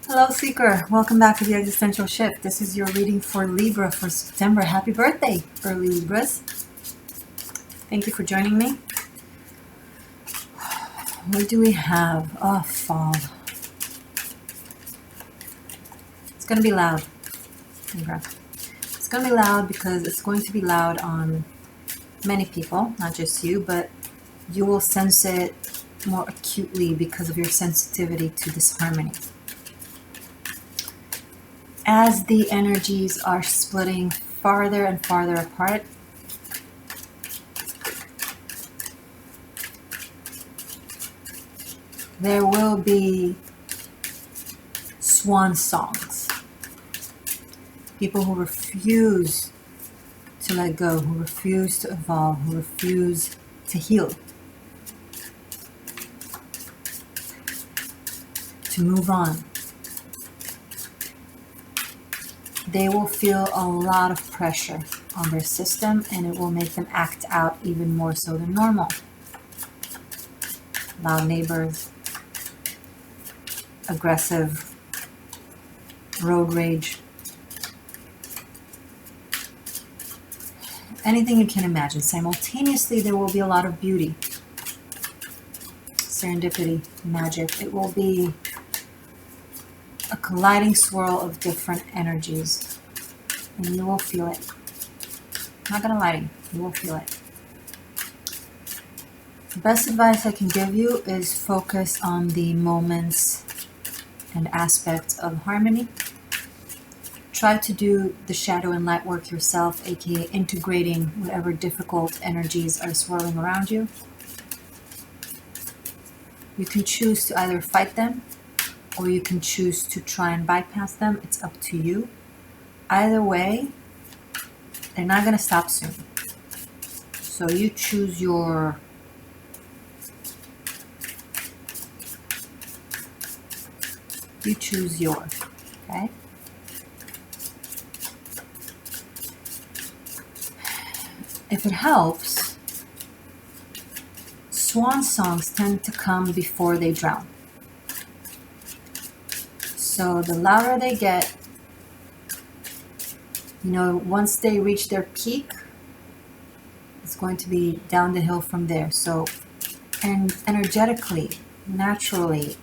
Hello, Seeker. Welcome back to the Existential Shift. This is your reading for Libra for September. Happy birthday, early Libras. Thank you for joining me. What do we have? Oh, fall. It's going to be loud, Libra. It's going to be loud because it's going to be loud on many people, not just you, but you will sense it more acutely because of your sensitivity to disharmony. As the energies are splitting farther and farther apart, there will be swan songs. People who refuse to let go, who refuse to evolve, who refuse to heal, to move on. They will feel a lot of pressure on their system, and it will make them act out even more so than normal. Loud neighbors, aggressive, road rage, anything you can imagine. Simultaneously, there will be a lot of beauty, serendipity, magic. It will be a colliding swirl of different energies, and you will feel it. I'm not gonna lie to you, you will feel it. The best advice I can give you is focus on the moments and aspects of harmony. Try to do the shadow and light work yourself, aka integrating whatever difficult energies are swirling around you. You can choose to either fight them, or you can choose to try and bypass them. It's up to you. Either way, they're not going to stop soon. So you choose your okay? If it helps, swan songs tend to come before they drown. So the louder they get, once they reach their peak, it's going to be down the hill from there. So, and energetically, naturally,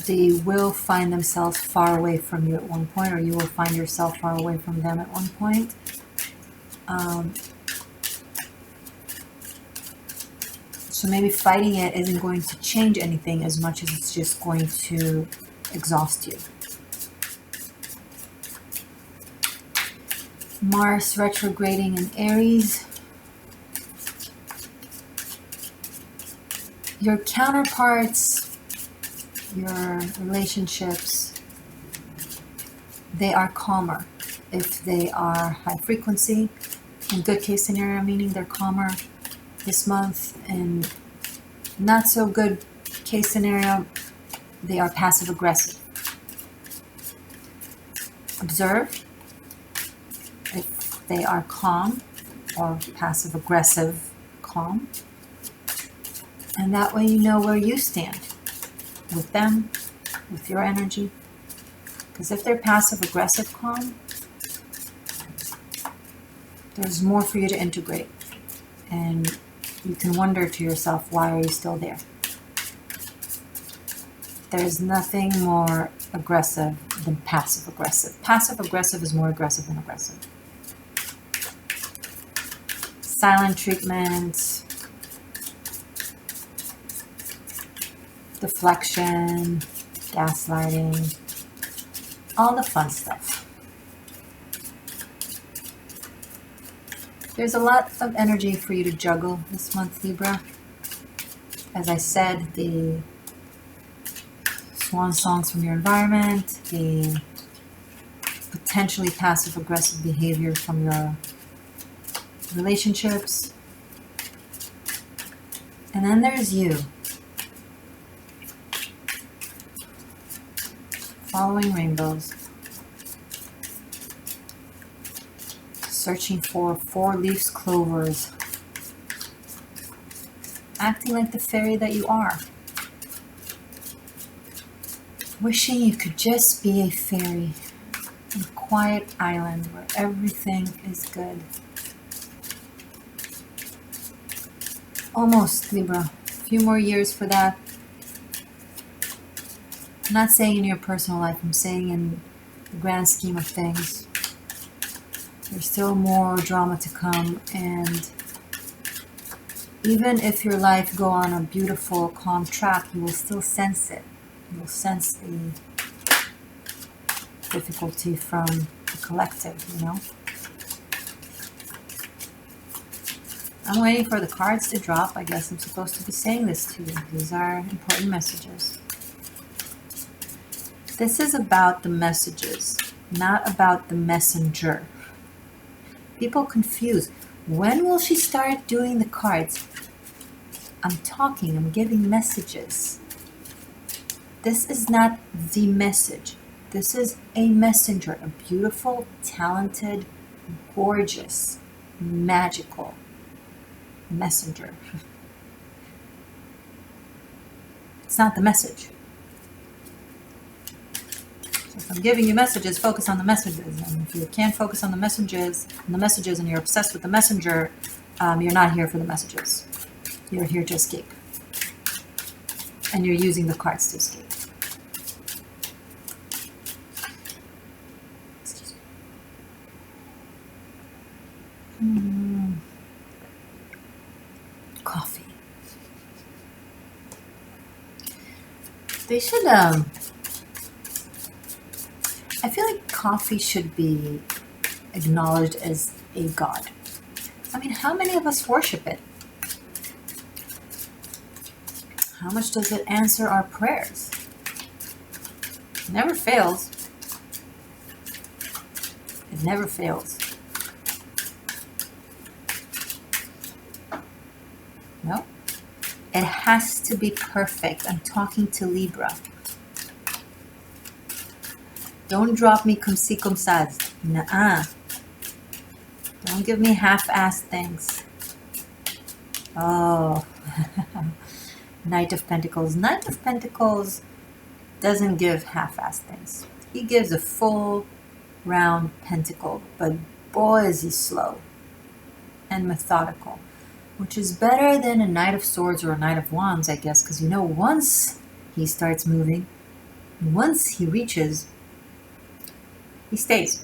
they will find themselves far away from you at one point, or you will find yourself far away from them at one point. So maybe fighting it isn't going to change anything as much as it's just going to exhaust you. Mars retrograding in Aries. Your counterparts, your relationships, they are calmer if they are high frequency. In good case scenario, meaning they're calmer this month, and not so good case scenario, they are passive aggressive. Observe if they are calm or passive aggressive calm, and that way you know where you stand with them, with your energy. Because if they're passive aggressive calm, there's more for you to integrate, and you can wonder to yourself, why are you still there? There's nothing more aggressive than passive aggressive. Passive aggressive is more aggressive than aggressive. Silent treatment, deflection, gaslighting, all the fun stuff. There's a lot of energy for you to juggle this month, Libra. As I said, the swan songs from your environment, the potentially passive-aggressive behavior from your relationships, and then there's you. Following rainbows. Searching for four-leaf clovers. Acting like the fairy that you are. Wishing you could just be a fairy on a quiet island where everything is good. Almost, Libra. A few more years for that. I'm not saying in your personal life, I'm saying in the grand scheme of things. There's still more drama to come, and even if your life go on a beautiful, calm track, you will still sense it. You will sense the difficulty from the collective, you know? I'm waiting for the cards to drop. I guess I'm supposed to be saying this to you. These are important messages. This is about the messages, not about the messenger. People confuse. When will she start doing the cards? I'm talking, I'm giving messages. This is not the message. This is a messenger, a beautiful, talented, gorgeous, magical messenger. It's not the message. So if I'm giving you messages, focus on the messages. And if you can't focus on the messages, and you're obsessed with the messenger, you're not here for the messages. You're here to escape. And you're using the cards to escape. Excuse me. Coffee. They should, I feel like coffee should be acknowledged as a god. I mean, how many of us worship it? How much does it answer our prayers? It never fails. It never fails. No? It has to be perfect. I'm talking to Libra. Don't drop me comme ci, comme ça. Nuh-uh. Don't give me half-assed things. Oh. Knight of Pentacles. Knight of Pentacles doesn't give half-assed things. He gives a full round pentacle, but boy is he slow and methodical, which is better than a Knight of Swords or a Knight of Wands, I guess, because you know, once he starts moving, once he reaches, he stays.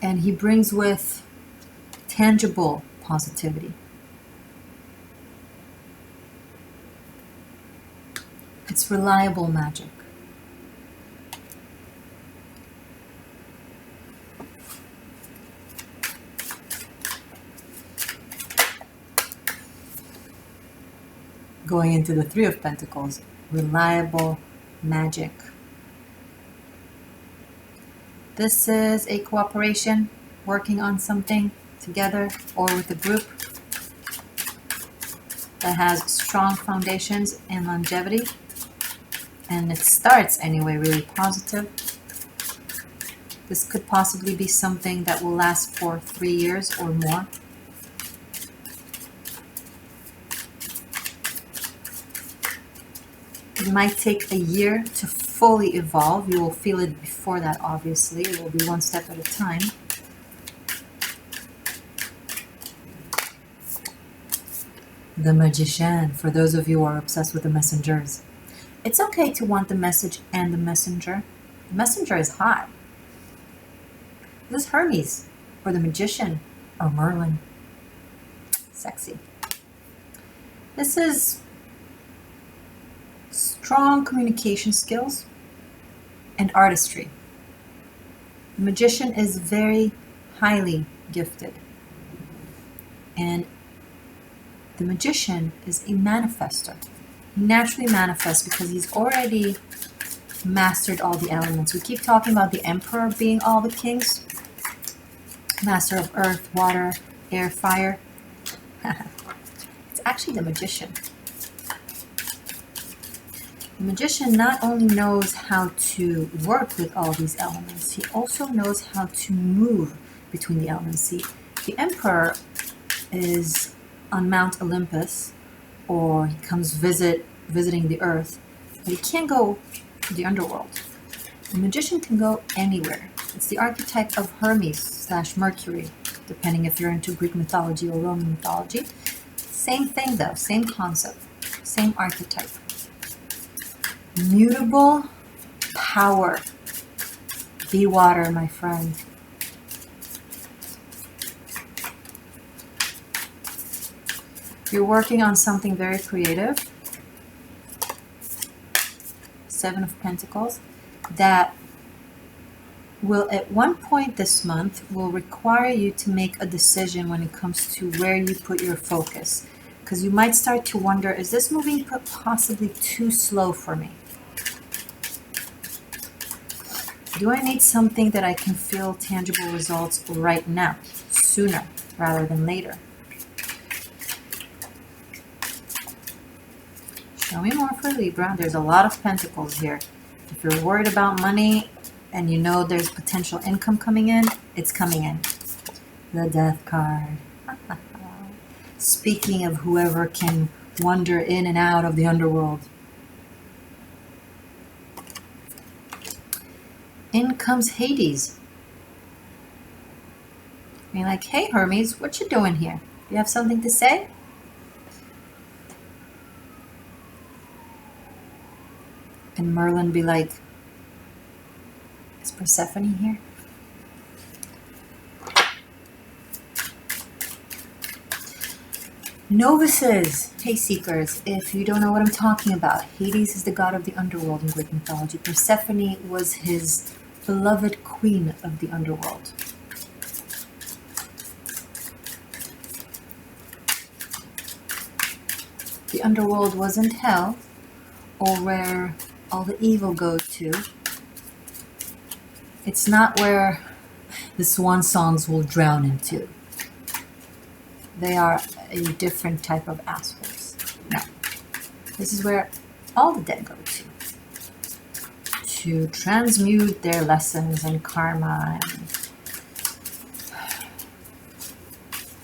And he brings with tangible positivity. It's reliable magic. Going into the Three of Pentacles, reliable magic. This is a cooperation, working on something together or with a group that has strong foundations and longevity. And it starts anyway really positive. This could possibly be something that will last for 3 years or more. It might take a year to fully evolve. You will feel it before that, obviously. It will be one step at a time. The Magician, for those of you who are obsessed with the messengers. It's okay to want the message and the messenger. The messenger is hot. This is Hermes, or the Magician, or Merlin. Sexy. This is strong communication skills and artistry. The Magician is very highly gifted. And the Magician is a manifester. He naturally manifests because he's already mastered all the elements. We keep talking about the Emperor being all the kings. Master of earth, water, air, fire. It's actually the Magician. The Magician not only knows how to work with all these elements, he also knows how to move between the elements. See, the Emperor is on Mount Olympus, or he comes visiting the earth, but he can't go to the underworld. The magician can go anywhere. It's the archetype of Hermes / Mercury, depending if you're into Greek mythology or Roman mythology. Same thing though, same concept, same archetype. Mutable power. Be water, my friend. You're working on something very creative. 7 of Pentacles. That will, at one point this month, will require you to make a decision when it comes to where you put your focus. Because you might start to wonder, is this moving possibly too slow for me? Do I need something that I can feel tangible results right now, sooner rather than later? Show me more for Libra. There's a lot of pentacles here. If you're worried about money and you know there's potential income coming in, it's coming in. The Death card. Speaking of whoever can wander in and out of the underworld. In comes Hades. You're like, hey Hermes, what you doing here? You have something to say? And Merlin be like, is Persephone here? Novices, hey seekers, if you don't know what I'm talking about, Hades is the god of the underworld in Greek mythology. Persephone was his beloved queen of the underworld. The underworld wasn't hell, or where all the evil goes to. It's not where the Swan Songs will drown into. They are a different type of assholes. No. This is where all the dead go to transmute their lessons and karma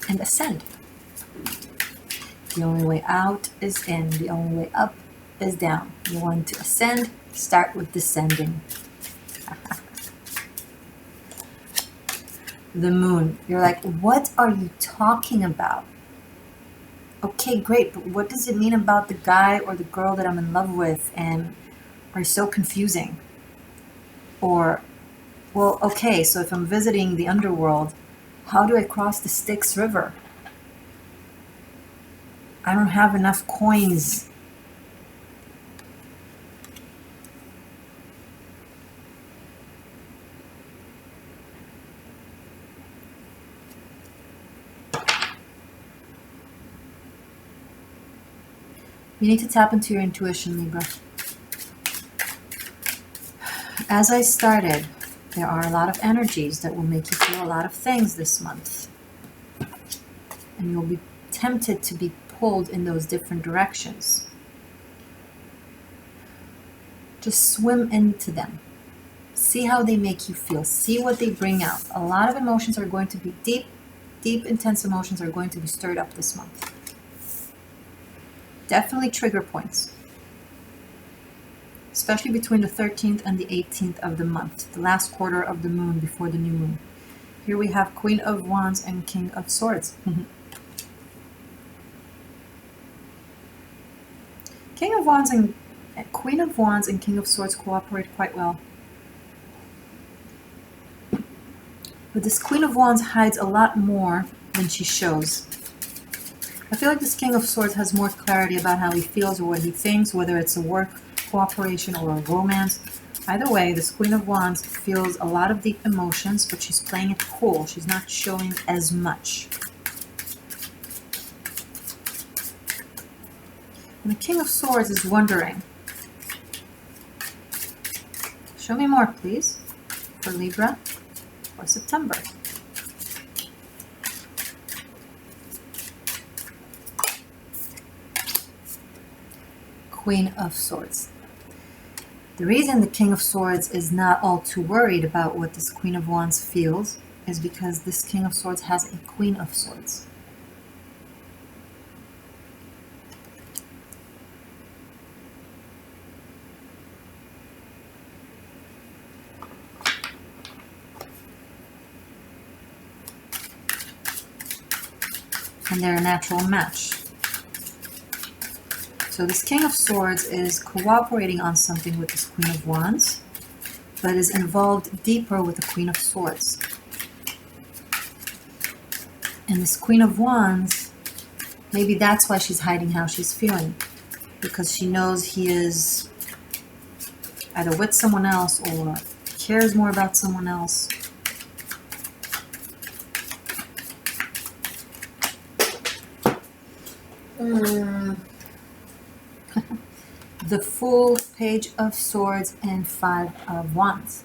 and ascend. The only way out is in. The only way up is down. You want to ascend, start with descending. The moon. You're like, what are you talking about? Okay, great, but what does it mean about the guy or the girl that I'm in love with and are so confusing? Or, well, okay, so if I'm visiting the underworld, how do I cross the Styx River? I don't have enough coins. You need to tap into your intuition, Libra. As I started, there are a lot of energies that will make you feel a lot of things this month. And you'll be tempted to be pulled in those different directions. Just swim into them. See how they make you feel. See what they bring out. A lot of emotions are going to be deep, intense emotions are going to be stirred up this month. Definitely trigger points. Especially between the 13th and the 18th of the month, the last quarter of the moon before the new moon. Here we have Queen of Wands and King of Swords. King of Wands and Queen of Wands and King of Swords cooperate quite well. But this Queen of Wands hides a lot more than she shows. I feel like this King of Swords has more clarity about how he feels or what he thinks, whether it's a work cooperation or a romance. Either way, this Queen of Wands feels a lot of deep emotions, but she's playing it cool. She's not showing as much. And the King of Swords is wondering. Show me more, please, for Libra for September. Queen of Swords. The reason the King of Swords is not all too worried about what this Queen of Wands feels is because this King of Swords has a Queen of Swords. and they're a natural match. So this King of Swords is cooperating on something with this Queen of Wands, but is involved deeper with the Queen of Swords. And this Queen of Wands, maybe that's why she's hiding how she's feeling, because she knows he is either with someone else or cares more about someone else. The Fool, Page of Swords, and Five of Wands.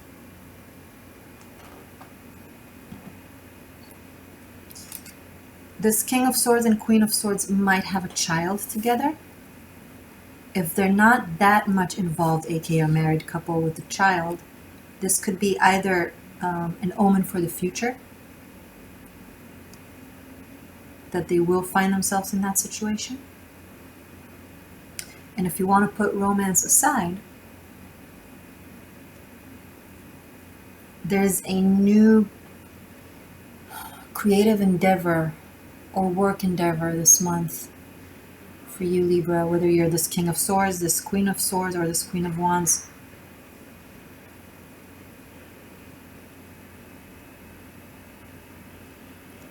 This King of Swords and Queen of Swords might have a child together. If they're not that much involved, aka a married couple with a child, this could be either an omen for the future, that they will find themselves in that situation. And if you want to put romance aside, there's a new creative endeavor or work endeavor this month for you, Libra, whether you're this King of Swords, this Queen of Swords, or this Queen of Wands.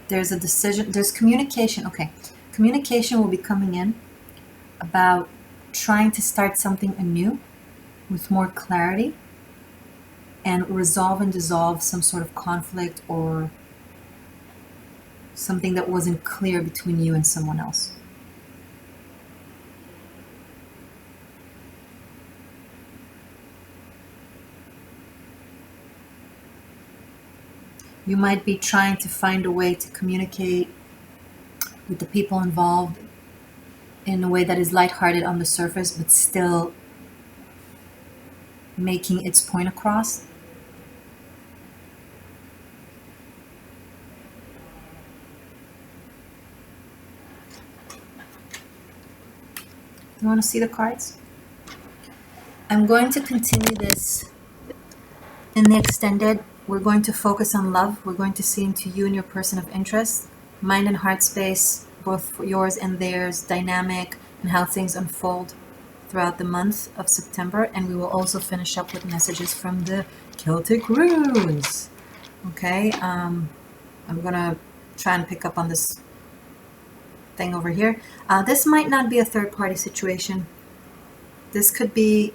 There's a decision, there's communication. Okay, communication will be coming in about trying to start something anew with more clarity and resolve and dissolve some sort of conflict or something that wasn't clear between you and someone else. You might be trying to find a way to communicate with the people involved in a way that is lighthearted on the surface, but still making its point across. You want to see the cards? I'm going to continue this in the extended. We're going to focus on love. We're going to see into you and your person of interest, mind and heart space, both for yours and theirs, dynamic, and how things unfold throughout the month of September. And we will also finish up with messages from the Celtic runes. Okay, I'm gonna try and pick up on this thing over here. This might not be a third-party situation. This could be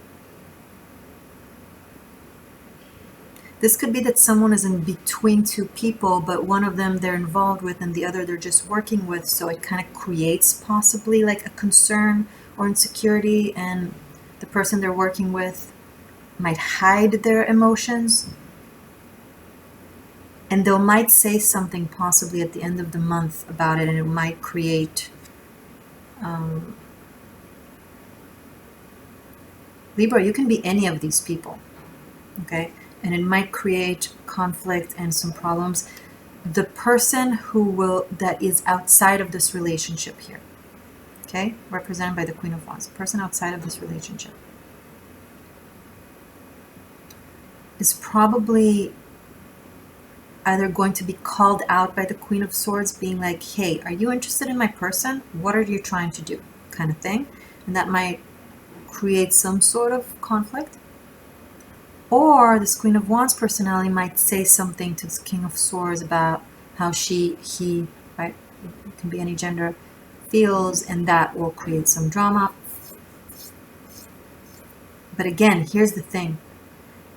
that someone is in between two people, but one of them they're involved with and the other they're just working with, so it kind of creates possibly like a concern or insecurity, and the person they're working with might hide their emotions, and they might say something possibly at the end of the month about it, and it might create Libra, you can be any of these people, okay? And it might create conflict and some problems. The person that is outside of this relationship here, okay, represented by the Queen of Wands, the person outside of this relationship is probably either going to be called out by the Queen of Swords, being like, hey, are you interested in my person? What are you trying to do? Kind of thing. And that might create some sort of conflict. Or this Queen of Wands personality might say something to this King of Swords about how he, right, it can be any gender, feels, and that will create some drama. But again, here's the thing.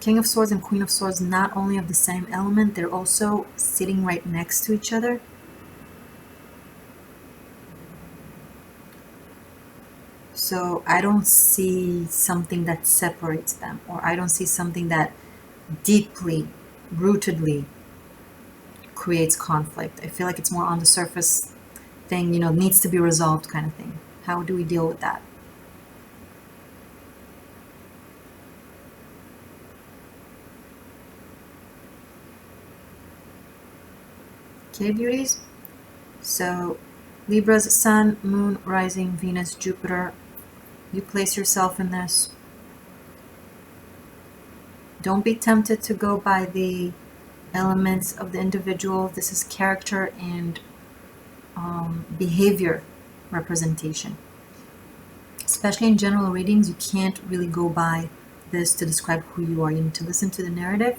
King of Swords and Queen of Swords not only have the same element, they're also sitting right next to each other. So I don't see something that separates them, or I don't see something that deeply, rootedly creates conflict. I feel like it's more on the surface thing, you know, needs to be resolved kind of thing. How do we deal with that? Okay, beauties. So Libra's Sun, Moon, Rising, Venus, Jupiter. You place yourself in this. Don't be tempted to go by the elements of the individual. This is character and behavior representation. Especially in general readings, you can't really go by this to describe who you are. You need to listen to the narrative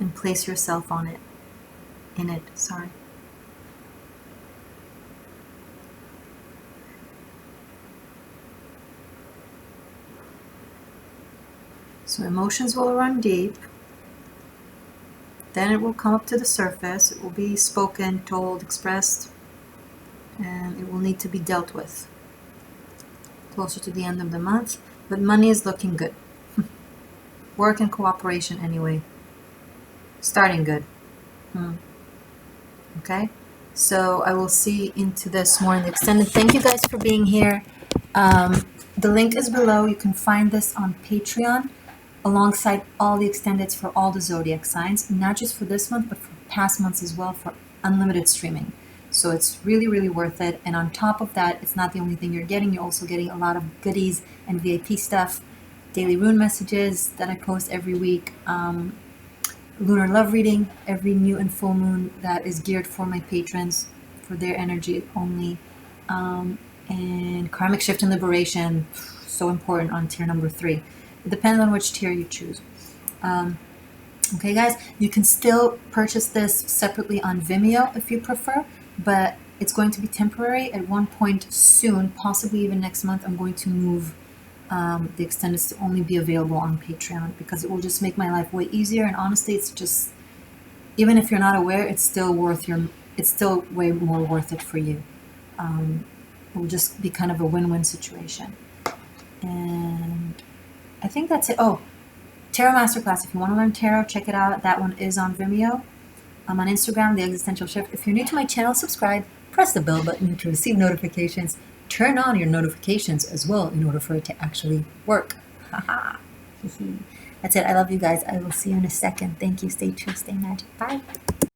and place yourself in it. So emotions will run deep. Then it will come up to the surface. It will be spoken, told, expressed, and it will need to be dealt with closer to the end of the month. But money is looking good. Work and cooperation anyway. Starting good. Okay, so I will see into this more in the extended. Thank you guys for being here. The link is below. You can find this on Patreon alongside all the extendeds for all the zodiac signs, not just for this month, but for past months as well, for unlimited streaming. So it's really, really worth it. And on top of that, it's not the only thing you're getting. You're also getting a lot of goodies and VIP stuff, daily rune messages that I post every week, lunar love reading every new and full moon that is geared for my patrons, for their energy only, and karmic shift and liberation, so important on tier number 3. It depends on which tier you choose. Okay guys, you can still purchase this separately on Vimeo if you prefer, but it's going to be temporary. At one point soon, possibly even next month, I'm going to move the extendeds to only be available on Patreon, because it will just make my life way easier. And honestly, it's just, even if you're not aware, it's still way more worth it for you. It will just be kind of a win-win situation. And I think that's it. Oh, Tarot Masterclass. If you want to learn tarot, check it out. That one is on Vimeo. I'm on Instagram, The Existential Shift. If you're new to my channel, subscribe. Press the bell button to receive notifications. Turn on your notifications as well in order for it to actually work. Haha. That's it. I love you guys. I will see you in a second. Thank you. Stay true. Stay magic. Bye.